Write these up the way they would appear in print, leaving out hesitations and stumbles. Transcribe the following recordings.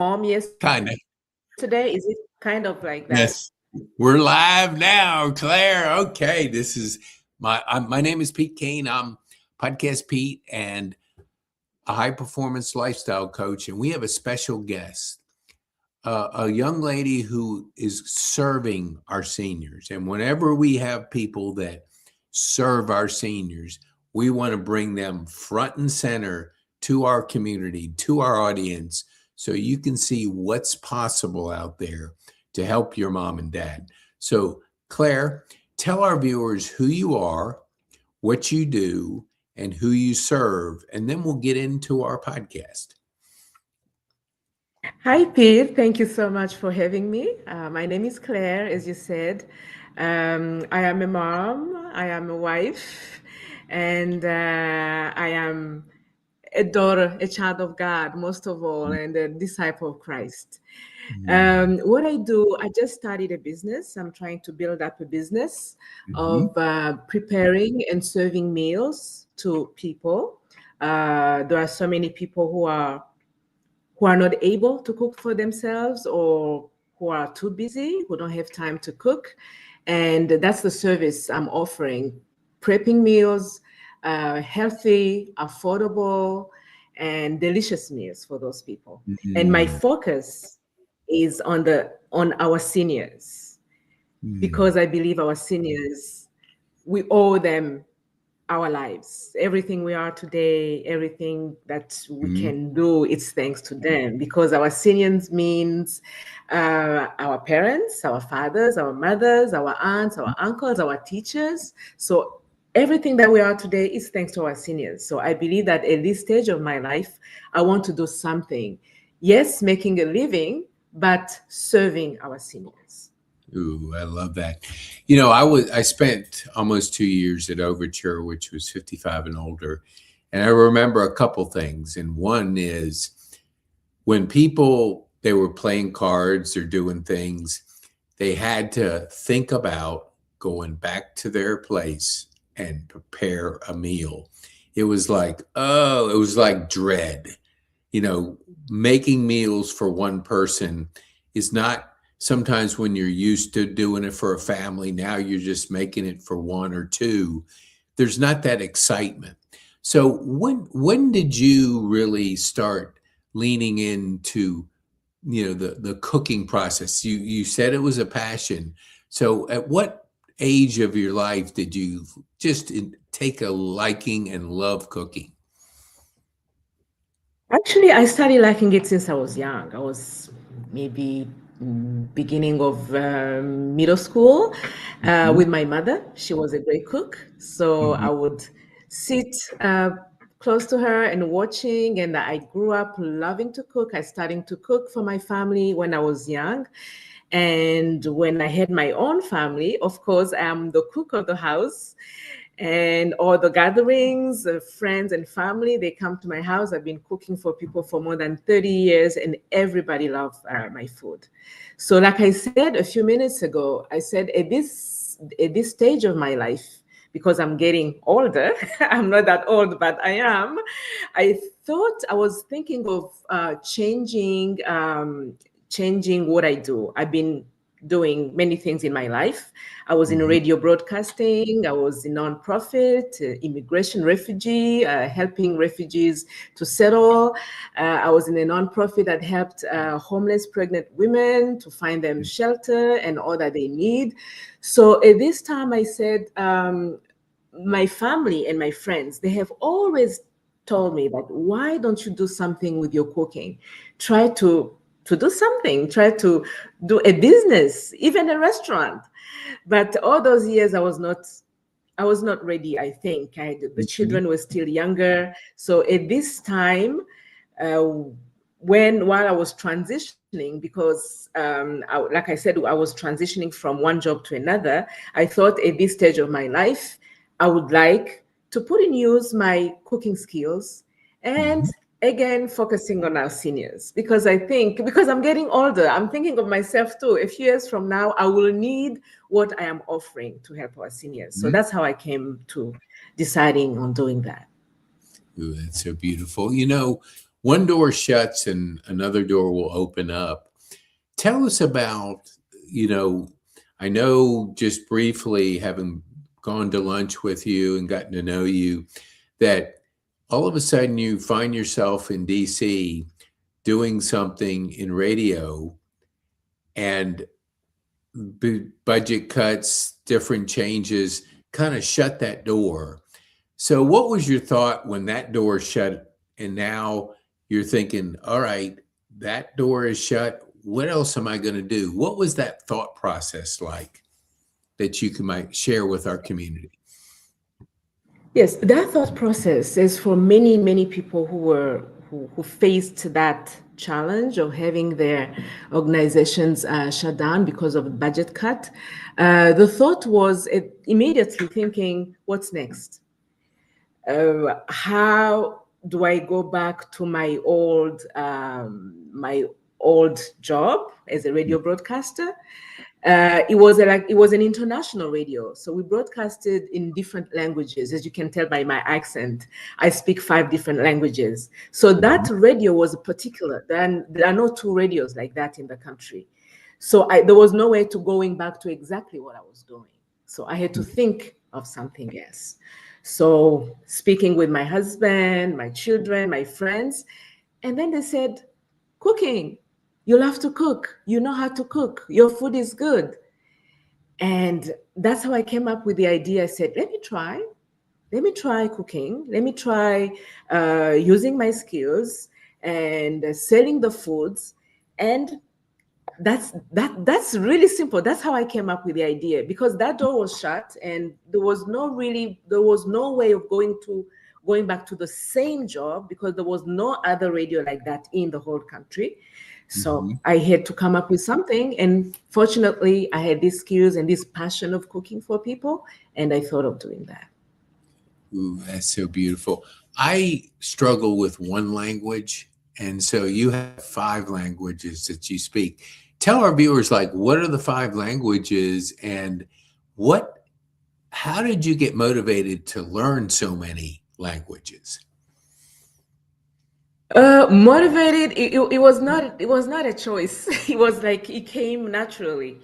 mom Kind of. yesterday. Is it kind of like that? Yes. We're live now, Claire. Okay, this is my name is PeteKane. I'm Podcast Pete and a high performance lifestyle coach, and we have a special guest, a young lady who is serving our seniors. And whenever we have people that serve our seniors, we want to bring them front and center to our community, to our audience, so you can see what's possible out there to help your mom and dad. So, Claire, tell our viewers who you are, what you do, and who you serve, and then we'll get into our podcast. Hi, Pete. Thank you so much for having me. My name is Claire, as you said. I am a mom, I am a wife, and I am a daughter, a child of God, most of all, and a disciple of Christ. Mm-hmm. What I do, I just started a business. I'm trying to build up a business of preparing and serving meals to people. There are so many people who are not able to cook for themselves or who are too busy, who don't have time to cook. And that's the service I'm offering: prepping meals, healthy, affordable, and delicious meals for those people. And my Mm-hmm. focus is on our seniors, because I believe our seniors, we owe them our lives. Everything we are today, everything that we Mm-hmm. can do, it's thanks to them, because our seniors means our parents, our fathers, our mothers, our aunts, our uncles, our teachers. So everything that we are today is thanks to our seniors. So I believe that at this stage of my life, I want to do something. Yes, making a living, but serving our seniors. Ooh, I love that. I spent almost 2 years at Overture, which was 55 and older. And I remember a couple things. And one is when people they were playing cards or doing things, they had to think about going back to their place and prepare a meal. It was like dread. you know, Making meals for one person is not sometimes when you're used to doing it for a family. Now you're just making it for one or two. There's not that excitement. So when did you really start leaning into the cooking process? You said it was a passion. So at what age of your life did you just take a liking and love cooking? Actually, I started liking it since I was young. I was maybe beginning of middle school Mhm. with my mother. She was a great cook. So I Mhm. would sit close to her and watching. And I grew up loving to cook. I started to cook for my family when I was young. And when I had my own family, of course, I'm the cook of the house. And all the gatherings, friends and family, they come to my house. I've been cooking for people for more than 30 years, and everybody loves my food. So, like I said a few minutes ago, I said at this stage of my life, because I'm getting older, I'm not that old, but I am. I was thinking of changing what I do. I've been doing many things in my life. I was in Mhm. radio broadcasting. I was in nonprofit, immigration, refugee, helping refugees to settle. I was in a nonprofit that helped homeless pregnant women to find them shelter and all that they need. So at this time, I said, my family and my friends, they have always told me that, why don't you do something with your cooking? Try to do something. Try to do a business, even a restaurant. But all those years, I was not ready. I think the Mhm. children were still younger. So at this time, uh, while I was transitioning, because like I said, I was transitioning from one job to another. I thought at this stage of my life, I would like to put in use my cooking skills, and Mhm. again focusing on our seniors, because I think, because I'm getting older, I'm thinking of myself too. A few years from now, I will need what I am offering to help our seniors. So Mhm. that's how I came to deciding on doing that. Ooh, that's so beautiful. one door shuts and another door will open up. Tell us about, you know, I know just briefly, having gone to lunch with you and gotten to know you, that all of a sudden you find yourself in DC doing something in radio, and budget cuts, different changes kind of shut that door. So, what was your thought when that door shut, and now you're thinking, all right, that door is shut. What else am I going to do? What was that thought process like that you might share with our community? Yes, that thought process is for many, many people who faced that challenge of having their organizations shut down because of a budget cut. The thought was immediately thinking, what's next? How do I go back to my old job as a radio broadcaster? It was an international radio, so we broadcasted in different languages. As you can tell by my accent, I speak 5 different languages. So that radio was particular. Then there are no 2 radios like that in the country. So there was no way to going back to exactly what I was doing. So I had to think of something else. So speaking with my husband, my children, my friends, and then they said, cooking. You love to cook. You know how to cook. Your food is good. And that's how I came up with the idea. I said, let me try. Let me try cooking. Let me try using my skills and selling the foods. And that's really simple. That's how I came up with the idea, because that door was shut and there was no way of going back to the same job, because there was no other radio like that in the whole country. So I had to come up with something, and fortunately I had these skills and this passion of cooking for people, and I thought of doing that. Ooh, that's so beautiful. I struggle with one language, and so you have 5 languages that you speak. Tell our viewers, like, what are the 5 languages, and how did you get motivated to learn so many languages? Motivated, it was not a choice. It was like it came naturally.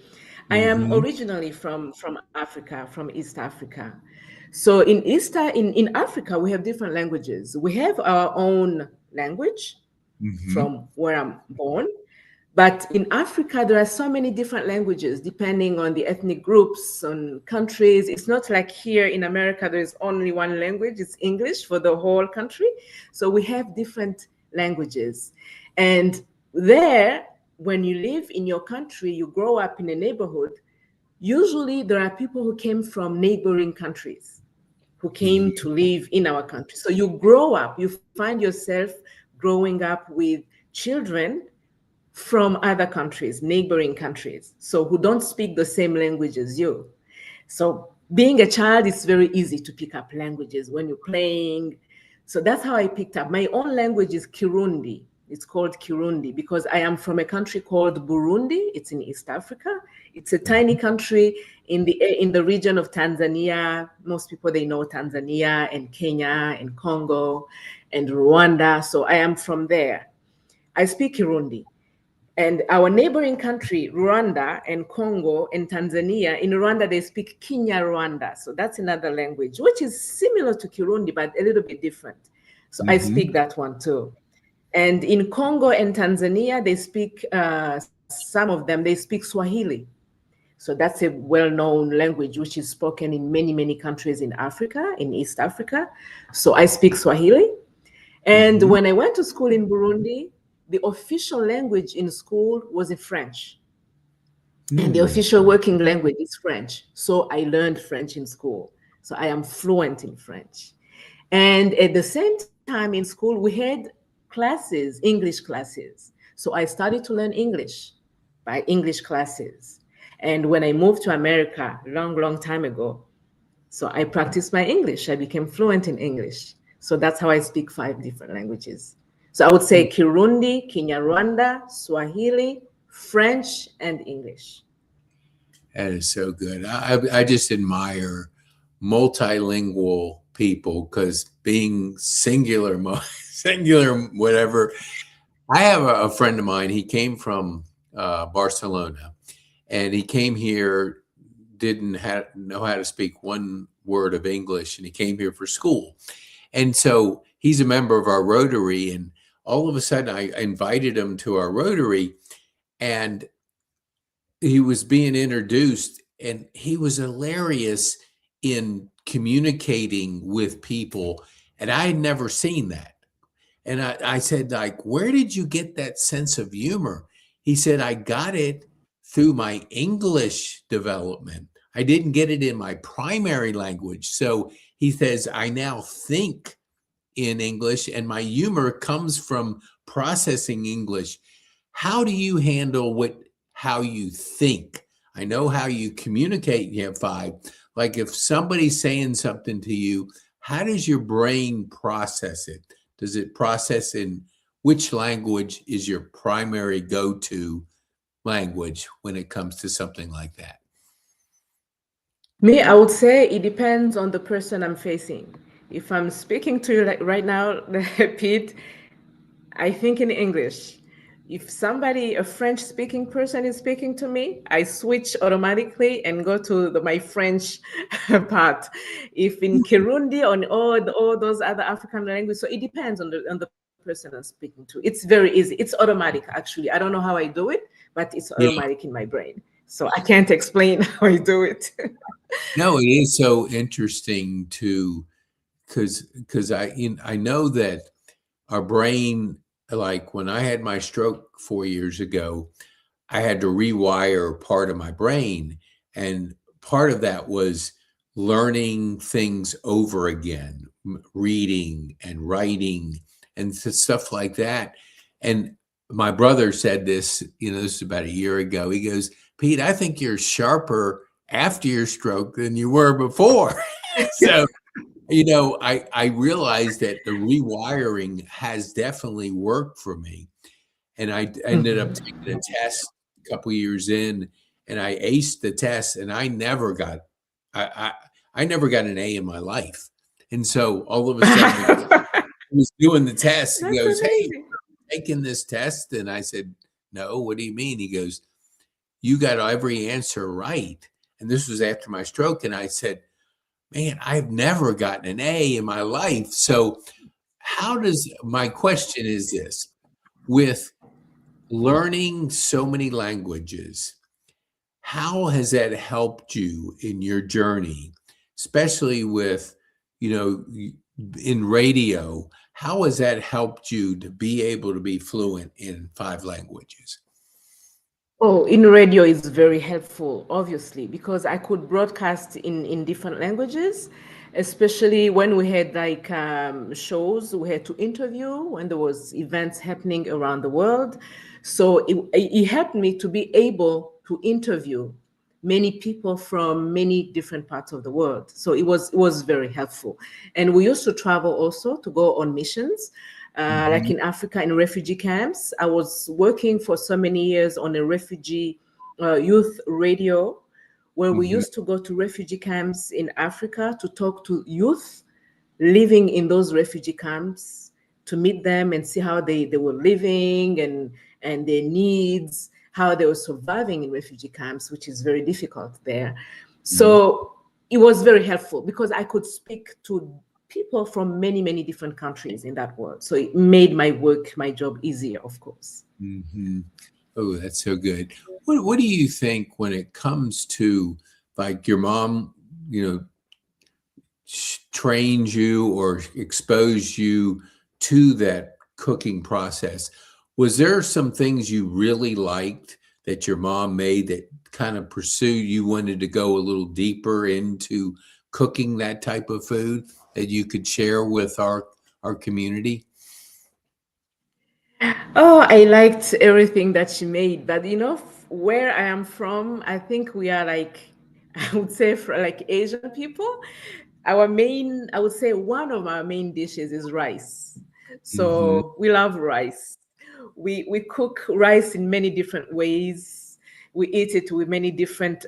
I am Mm-hmm. originally from Africa, from East Africa. So in Africa, we have different languages. We have our own language Mm-hmm. from where I'm born. But in Africa, there are so many different languages depending on the ethnic groups, on countries. It's not like here in America, there's only one language, it's English for the whole country. So we have different languages. And there, when you live in your country, you grow up in a neighborhood, usually there are people who came from neighboring countries who came to live in our country. So you grow up, you find yourself growing up with children from other countries, neighboring countries, so who don't speak the same language as you. So being a child, it's very easy to pick up languages when you're playing. So that's how I picked up. My own language is Kirundi. It's called Kirundi because I am from a country called Burundi. It's in East Africa. It's a tiny country in the region of Tanzania. Most people, they know Tanzania and Kenya and Congo and Rwanda. So I am from there. I speak Kirundi. And our neighboring country, Rwanda and Congo and Tanzania, in Rwanda, they speak Kinyarwanda. So that's another language, which is similar to Kirundi, but a little bit different. So I speak that one too. And in Congo and Tanzania, they speak, some of them, they speak Swahili. So that's a well-known language, which is spoken in many, many countries in Africa, in East Africa. So I speak Swahili. And when I went to school in Burundi, the official language in school was in French. And the official working language is French. So I learned French in school. So I am fluent in French. And at the same time in school, we had classes, English classes. So I started to learn English by English classes. And when I moved to America, long, long time ago, so I practiced my English. I became fluent in English. So that's how I speak 5 different languages. So I would say Kirundi, Kinyarwanda, Swahili, French, and English. That is so good. I just admire multilingual people because being singular, singular, whatever. I have a friend of mine. He came from Barcelona, and he came here, didn't know how to speak one word of English, and he came here for school. And so he's a member of our Rotary, and all of a sudden I invited him to our Rotary, and he was being introduced, and he was hilarious in communicating with people, and I had never seen that. And I said, like, where did you get that sense of humor? He said, I got it through my English development. I didn't get it in my primary language. So he says, I now think in English, and my humor comes from processing English. How do you handle how you think? I know how you communicate, you have five. Like if somebody's saying something to you, how does your brain process it? Does it process in which language is your primary go-to language when it comes to something like that? Me, I would say it depends on the person I'm facing. If I'm speaking to you like right now, Pete, I think in English. If a French-speaking person is speaking to me, I switch automatically and go to my French part. If in Kirundi or all those other African languages, so it depends on the person I'm speaking to. It's very easy. It's automatic, actually. I don't know how I do it, but it's Yeah. automatic in my brain. So I can't explain how I do it. No, it is so interesting because I know that our brain, like when I had my stroke 4 years ago, I had to rewire part of my brain, and part of that was learning things over again, reading and writing and stuff like that. And my brother said this, this is about a year ago. He goes, Pete, I think you're sharper after your stroke than you were before. So, I realized that the rewiring has definitely worked for me. And I ended up taking a test a couple years in, and I aced the test, and I never got an A in my life. And so all of a sudden, I was doing the test. He goes, "Hey, taking this test?" And I said, "No, what do you mean?" He goes, "You got every answer right." And this was after my stroke. And I said, "Man, I've never gotten an A in my life." So my question is this, with learning so many languages, how has that helped you in your journey, especially with, in radio? How has that helped you to be able to be fluent in 5 languages? Oh, in radio is very helpful, obviously, because I could broadcast in different languages, especially when we had like shows we had to interview when there was events happening around the world. So it helped me to be able to interview many people from many different parts of the world. So it was very helpful. And we used to travel also to go on missions. Like in Africa, in refugee camps. I was working for so many years on a refugee youth radio, where we used to go to refugee camps in Africa to talk to youth living in those refugee camps, to meet them and see how they were living and their needs, how they were surviving in refugee camps, which is very difficult there. So it was very helpful because I could speak to people from many, many different countries in that world. So it made my job easier, of course. Oh, that's so good. What do you think when it comes to, like, your mom, trained you or exposed you to that cooking process? Was there some things you really liked that your mom made that kind of pursued you wanted to go a little deeper into cooking that type of food that you could share with our community? Oh, I liked everything that she made, but where I am from, I think we are like, I would say, like Asian people. I would say one of our main dishes is rice. So we love rice. We cook rice in many different ways. we eat it with many different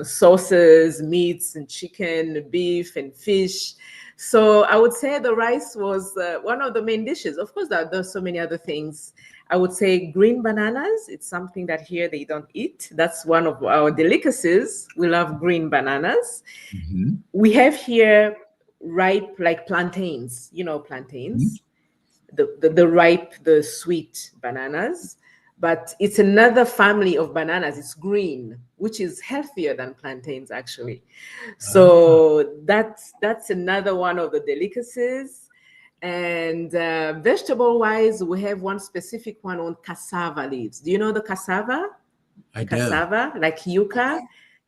sauces, meats and chicken, beef and fish. So I would say the rice was one of the main dishes. Of course, there's so many other things. I would say green bananas. It's something that here they don't eat. That's one of our delicacies. We love green bananas. Mm-hmm. We have here ripe, like plantains, plantains, the ripe, the sweet bananas. But it's another family of bananas. It's green, which is healthier than plantains, actually. So that's another one of the delicacies. And vegetable-wise, we have one specific one on cassava leaves. Do you know the cassava? I do. Cassava, like yuca.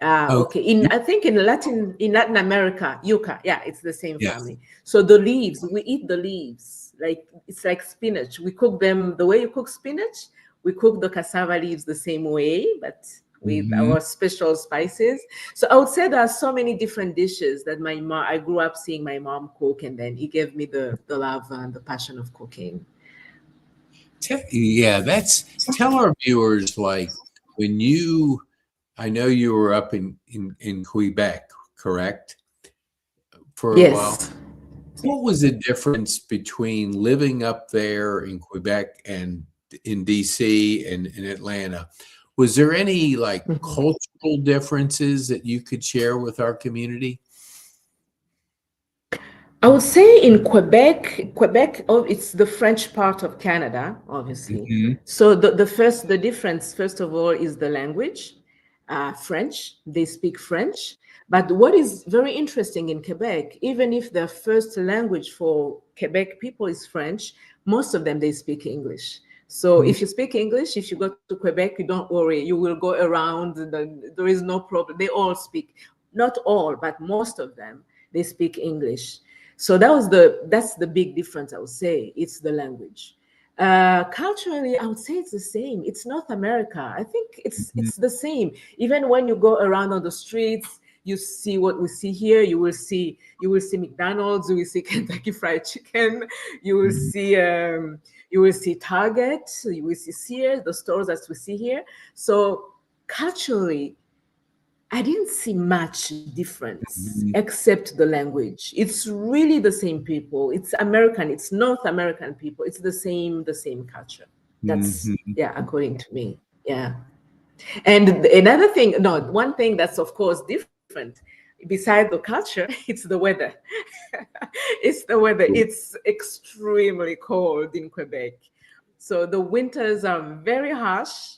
Okay. I think in Latin America, yuca. Yeah, it's the same Yes. family. So the leaves, we eat the leaves. Like it's like spinach. We cook them the way you cook spinach. We cook the cassava leaves the same way, but with our special spices. So I would say there are so many different dishes that I grew up seeing my mom cook, and then it gave me the love and the passion of cooking. Tell our viewers, like when I know you were up in Quebec, correct? For a while. Yes. What was the difference between living up there in Quebec and in DC and in Atlanta? Was there any like cultural differences that you could share with our community? I would say in Quebec, it's the French part of Canada, obviously. Mm-hmm. So the difference, first of all, is the language, French. They speak French. But what is very interesting in Quebec, even if the first language for Quebec people is French, most of them, they speak English. So if you speak English, if you go to Quebec, you don't worry, you will go around, there is no problem. They all speak, not all, but most of them, they speak English. So that's the big difference, I would say. It's the language. Culturally, I would say it's the same. It's North America. I think it's the same. Even when you go around on the streets, you see what we see here. You will see McDonald's. You will see Kentucky Fried Chicken. You will see Target. You will see Sears. The stores that we see here. So culturally, I didn't see much difference except the language. It's really the same people. It's American. It's North American people. It's the same culture. That's according to me. Yeah. And another thing, one thing that's of course different besides the culture, it's the weather. It's the weather. It's extremely cold in Quebec. So the winters are very harsh.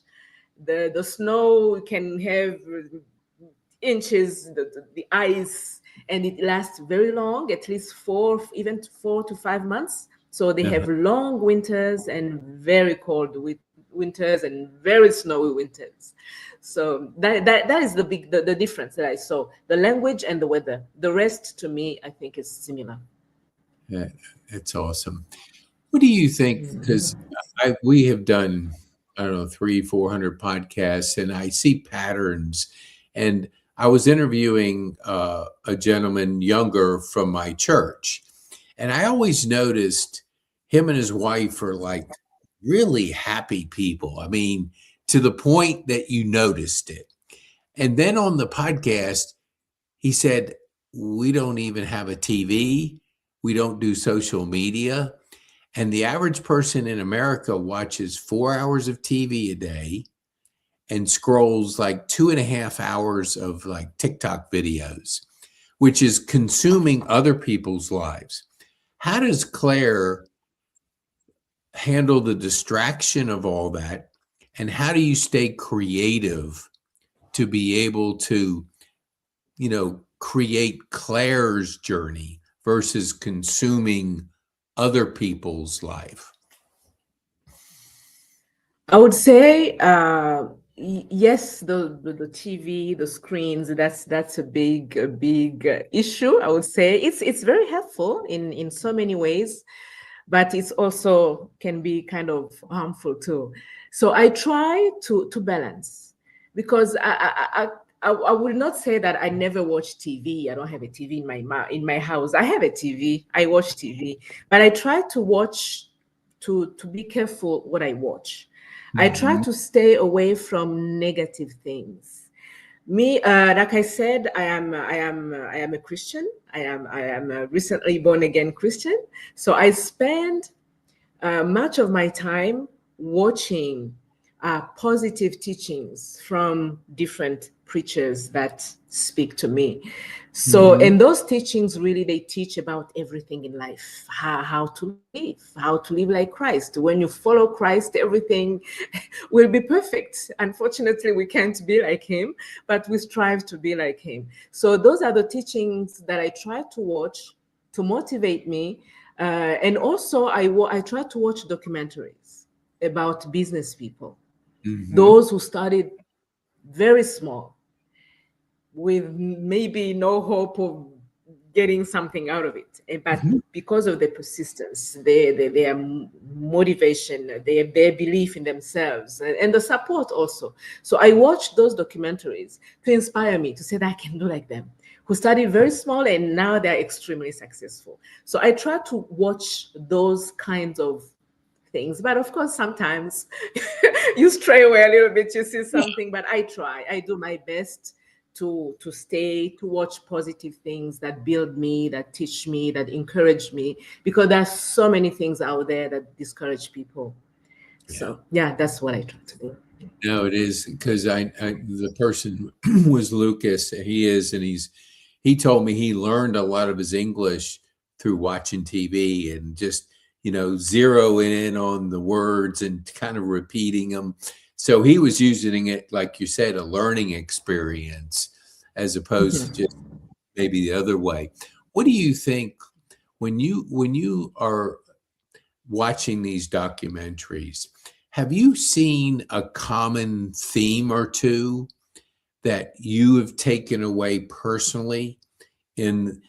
The snow can have inches, the ice, and it lasts very long, at least 4 to 5 months. So they have long winters and very cold winters and very snowy winters. So that is the difference that I saw: the language and the weather. The rest, to me, I think is similar. Yeah, it's awesome. What do you think? Because we have done, I don't know, 300-400 podcasts, and I see patterns. And I was interviewing a gentleman younger from my church, and I always noticed him and his wife are like really happy people. I mean, to the point that you noticed it. And then on the podcast, he said, we don't even have a TV. We don't do social media. And the average person in America watches 4 hours of TV a day and scrolls like 2.5 hours of like TikTok videos, which is consuming other people's lives. How does Claire handle the distraction of all that? And how do you stay creative to be able to, create Claire's journey versus consuming other people's life? I would say, yes, the TV, the screens, that's a big issue. I would say it's very helpful in so many ways, but it's also can be kind of harmful too. So I try to balance, because I would not say that I never watch TV. I don't have a TV in my house. I have a TV. I watch TV, but I try to watch to be careful what I watch. I try Mhm. to stay away from negative things. Me, like I said, I am a Christian. I am a recently born again Christian. So I spend much of my time watching positive teachings from different preachers that speak to me. So, Mhm. and those teachings really they teach about everything in life, how to live like Christ. When you follow Christ, everything will be perfect. Unfortunately, we can't be like him, but we strive to be like him. So, those are the teachings that I try to watch to motivate me, and also, I try to watch documentaries about business people, Mhm. those who started very small, with maybe no hope of getting something out of it. But Mhm. because of their persistence, their motivation, their belief in themselves, and the support also. So I watch those documentaries to inspire me to say that I can do like them, who started very small and now they're extremely successful. So I try to watch those kinds of things. But of course, sometimes you stray away a little bit, you see something, but I try. I do my best to watch positive things that build me, that teach me, that encourage me, because there's so many things out there that discourage people. Yeah. So yeah, that's what I try to do. No, it is because I the person was Lucas. He is, and he told me he learned a lot of his English through watching TV and just, zeroing in on the words and kind of repeating them. So he was using it, like you said, a learning experience as opposed to just maybe the other way. What do you think when you are watching these documentaries? Have you seen a common theme or two that you have taken away personally in,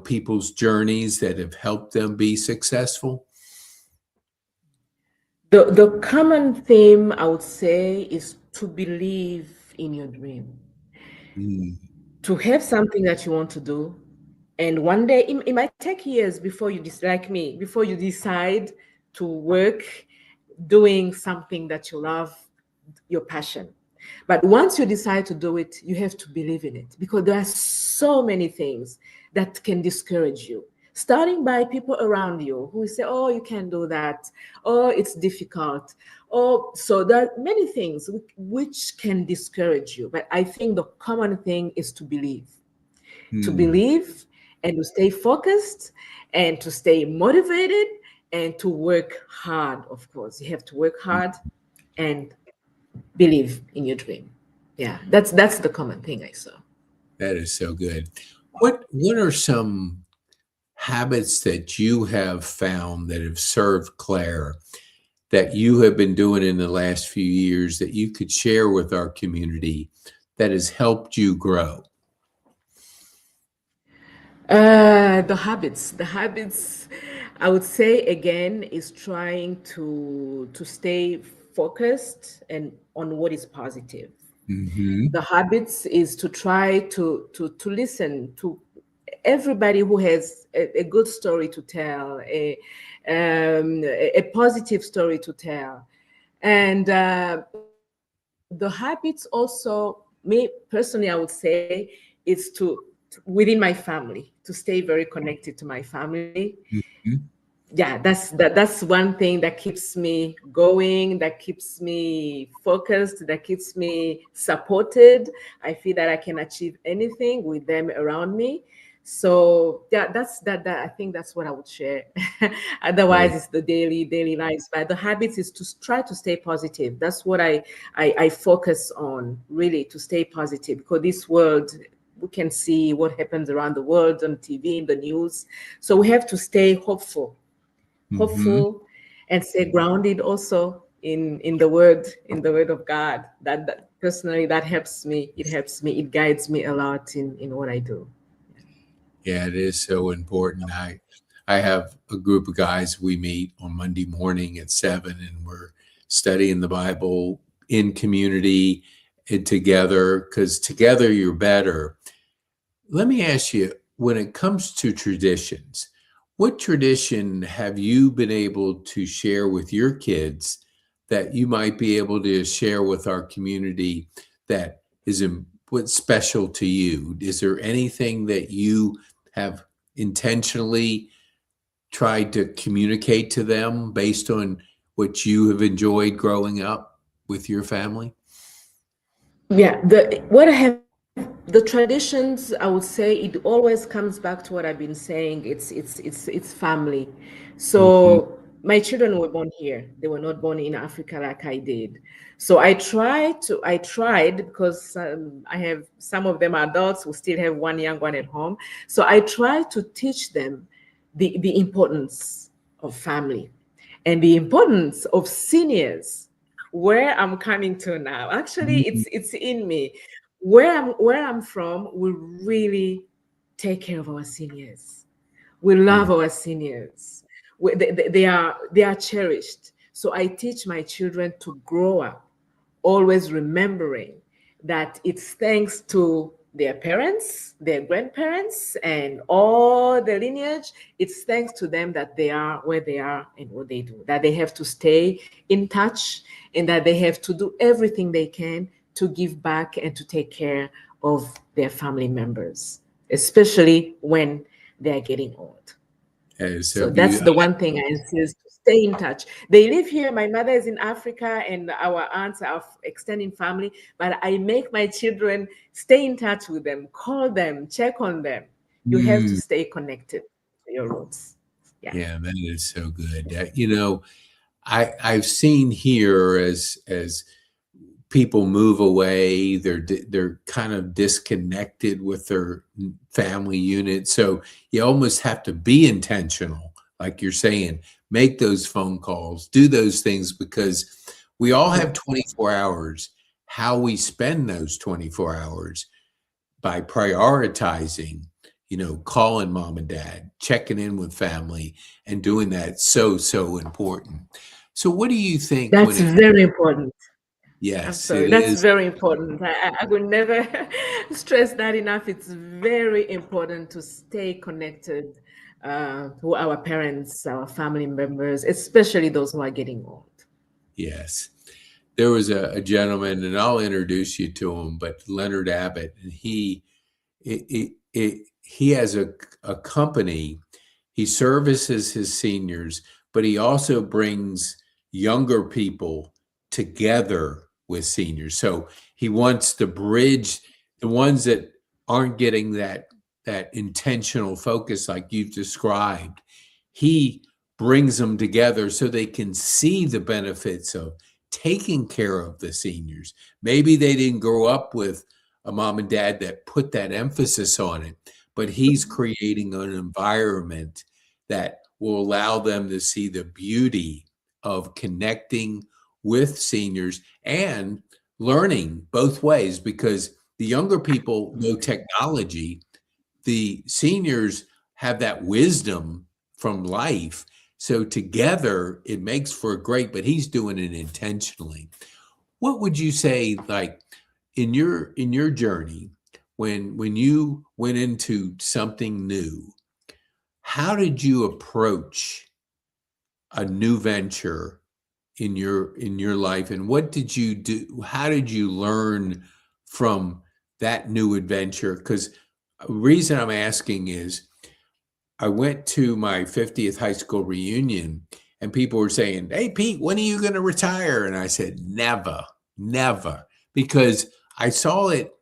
people's journeys that have helped them be successful? The common theme I would say is to believe in your dream, Mm, to have something that you want to do. And one day, it might take years before you, like me, before you decide to work doing something that you love, your passion. But once you decide to do it, you have to believe in it, because there are so many things that can discourage you. Starting by people around you who say, oh, you can't do that. Oh, it's difficult. Oh, so there are many things which can discourage you. But I think the common thing is to mm, believe and to stay focused and to stay motivated and to work hard. Of course, you have to work mm. hard and believe in your dream. Yeah, that's the common thing I saw. That is so good. What are some habits that you have found that have served Claire that you have been doing in the last few years that you could share with our community that has helped you grow? The habits, I would say again, is trying to stay focused and on what is positive. Hmm. The habits is to try to listen to everybody who has a good story to tell, a positive story to tell. And the habits also, me personally, I would say, is within my family, to stay very connected to my family. Hmm. Yeah, that's one thing that keeps me going, that keeps me focused, that keeps me supported. I feel that I can achieve anything with them around me. So yeah, that I think that's what I would share. Otherwise, Right. it's the daily lives. But the habits is to try to stay positive. That's what I focus on, really, to stay positive, because this world, we can see what happens around the world on TV, in the news. So we have to stay Hmm. hopeful, and stay grounded also in the word of God. That personally, that helps me. It helps me. It guides me a lot in what I do. Yeah, it is so important. I have a group of guys we meet on Monday morning at 7, and we're studying the Bible in community and together, because together you're better. Let me ask you, when it comes to traditions, what tradition have you been able to share with your kids that you might be able to share with our community that is what's special to you? Is there anything that you have intentionally tried to communicate to them based on what you have enjoyed growing up with your family? Yeah, the traditions, I would say it always comes back to what I've been saying. It's family. Mhm. So my children were born here. They were not born in Africa like I did. So I tried because I have some of them are adults. We still have one young one at home. So I tried to teach them the importance of family and the importance of seniors. Where I'm coming to now, actually, Mhm. it's in me. Where I'm from, we really take care of our seniors. We Yeah. love our seniors. They are cherished. So I teach my children to grow up always remembering that it's thanks to their parents, their grandparents, and all the lineage. It's thanks to them that they are where they are and what they do, that they have to stay in touch and that they have to do everything they can to give back and to take care of their family members, especially when they are getting old. That is so So that's beautiful. the one thing I insist to stay in touch. They live here. My mother is in Africa, and our aunts are extending family. But I make my children stay in touch with them, call them, check on them. You have to Mm, stay connected to your roots. Yeah. yeah, that is so good. I've seen here as people move away, they're kind of disconnected with their family unit. So you almost have to be intentional, like you're saying, make those phone calls, do those things because we all have 24 hours. How we spend those 24 hours by prioritizing, calling mom and dad, checking in with family, and doing that so important. So what do you think when That's it very important. I'm yes, it sorry. That's is. very important. I will never stress that enough. It's very important to stay connected to our parents, our family members, especially those who are getting old. Yes. There was a gentleman, and I'll introduce you to him, but Leonard Abbott, and he has a company. He services his seniors, but he also brings younger people together with seniors. So he wants to bridge the ones that aren't getting that intentional focus like you've described. He brings them together so they can see the benefits of taking care of the seniors. Maybe they didn't grow up with a mom and dad that put that emphasis on it, but he's creating an environment that will allow them to see the beauty of connecting with seniors and learning both ways because the younger people know technology, the seniors have that wisdom from life. So together it makes for a great, but he's doing it intentionally. What would you say, like in your journey, when you went into something new, how did you approach a new venture in your life, and what did you do? How did you learn from that new adventure? Because the reason I'm asking is I went to my 50th high school reunion and people were saying, "Hey, Pete, when are you going to retire?" And I said, "Never, never." Because I saw it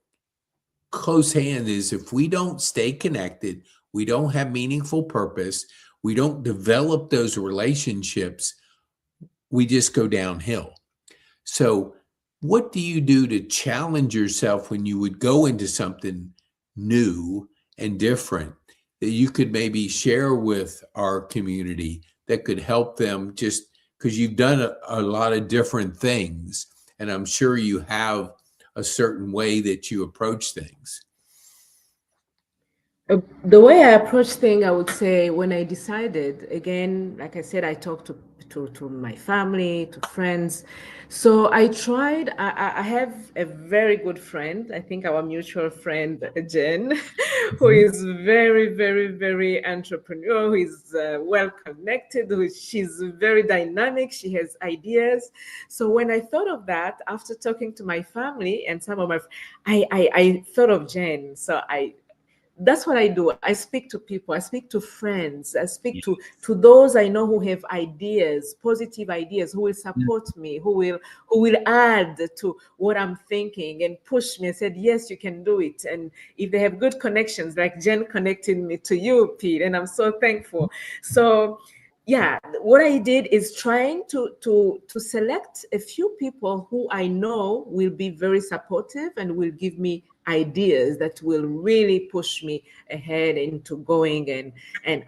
close hand is if we don't stay connected, we don't have meaningful purpose, we don't develop those relationships, we just go downhill. So, what do you do to challenge yourself when you would go into something new and different that you could maybe share with our community that could help them just because you've done a lot of different things and I'm sure you have a certain way that you approach things. The way I approach things, I would say, when I decided, again, like I said, I talked to to my family, to friends. So I tried. I have a very good friend. I think our mutual friend Jen, who Mhm. is very, very, very entrepreneurial. Who is well connected. She's very dynamic. She has ideas. So when I thought of that, after talking to my family and some of my, I thought of Jen. So that's what I do. I speak to people, I speak to friends, I speak to those I know who have ideas, positive ideas, who will support me, who will add to what I'm thinking and push me and said, yes, you can do it. And if they have good connections, like Jen connected me to you, Pete, and I'm so thankful. So yeah, what I did is trying to select a few people who I know will be very supportive and will give me ideas that will really push me ahead into going and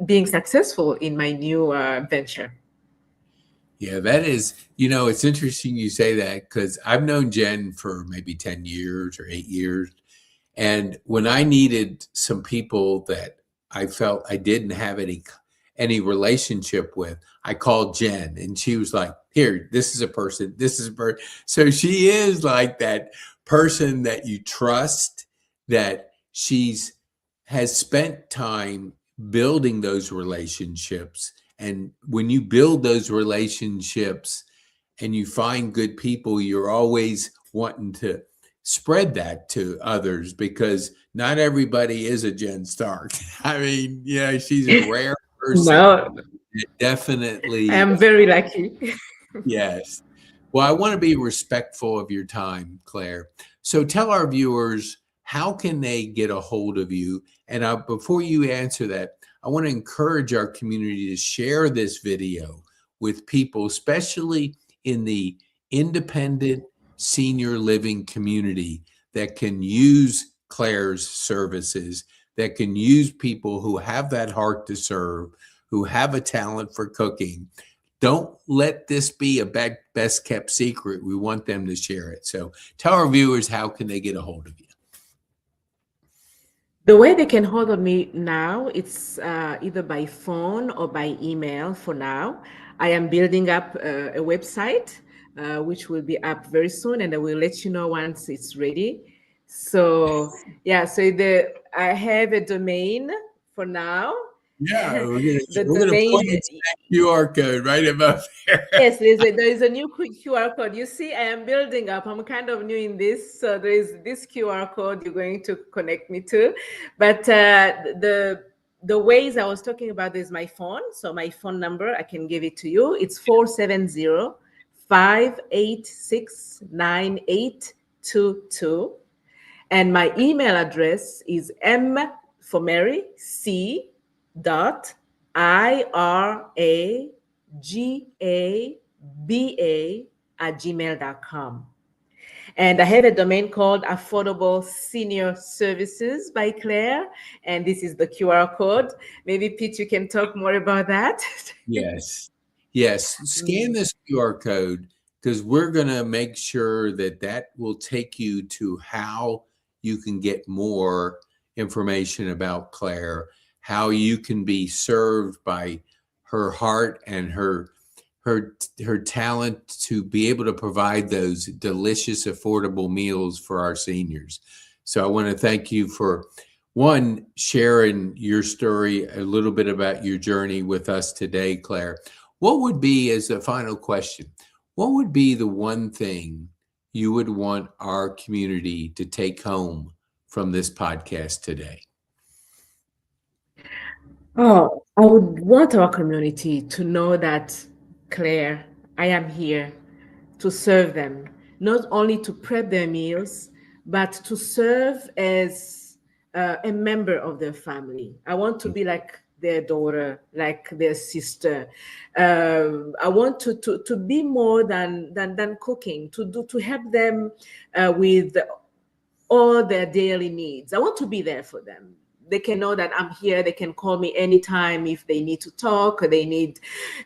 being successful in my new venture. Yeah, that is, it's interesting you say that because I've known Jen for maybe 10 years or 8 years. And when I needed some people that I felt I didn't have any relationship with, I called Jen and she was like, here, this is a person, this is a person. So she is like that person that you trust, that has spent time building those relationships. And when you build those relationships and you find good people, you're always wanting to spread that to others because not everybody is a Jen Stark. I mean, she's a rare person. No, I Definitely, am very lucky. yes. Well, I want to be respectful of your time, Claire. So tell our viewers, how can they get a hold of you? And before you answer that, I want to encourage our community to share this video with people, especially in the independent senior living community that can use Claire's services, that can use people who have that heart to serve, who have a talent for cooking. Don't let this be a best kept secret. We want them to share it. So tell our viewers, how can they get a hold of you? The way they can hold on me now, it's either by phone or by email for now. I am building up a website, which will be up very soon, and I will let you know once it's ready. So yeah, I have a domain for now. Yeah, The we're gonna domain, point to that QR code right above there. yes, there is a new QR code. You see, I am building up. I'm kind of new in this, so there is this QR code you're going to connect me to. But the ways I was talking about is my phone. So my phone number, I can give it to you. It's 470-586-9822. And my email address is M for Mary, C dot IRAGABA@gmail.com. And I have a domain called Affordable Senior Services by Claire. And this is the QR code. Maybe Pete, you can talk more about that. Yes. Yes. Scan this QR code because we're going to make sure that will take you to how you can get more information about Claire, how you can be served by her heart and her talent to be able to provide those delicious, affordable meals for our seniors. So I want to thank you for one, sharing your story, a little bit about your journey with us today, Claire. What would be, as a final question, what would be the one thing you would want our community to take home from this podcast today? Oh, I would want our community to know that, Claire, I am here to serve them, not only to prep their meals, but to serve as a member of their family. I want to be like their daughter, like their sister. I want to be more than cooking, to help them with all their daily needs. I want to be there for them. They can know that I'm here. They can call me anytime if they need to talk, or they need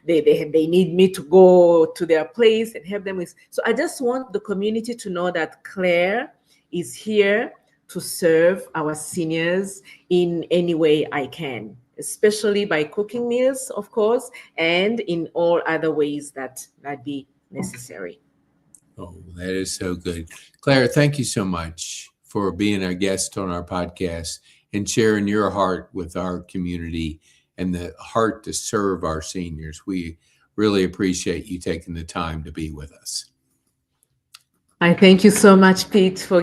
me to go to their place and help them with. So I just want the community to know that Claire is here to serve our seniors in any way I can. especially by cooking meals, of course, and in all other ways that be necessary. Oh, that is so good. Claire, thank you so much for being our guest on our podcast and sharing your heart with our community and the heart to serve our seniors. We really appreciate you taking the time to be with us. I thank you so much, Pete, for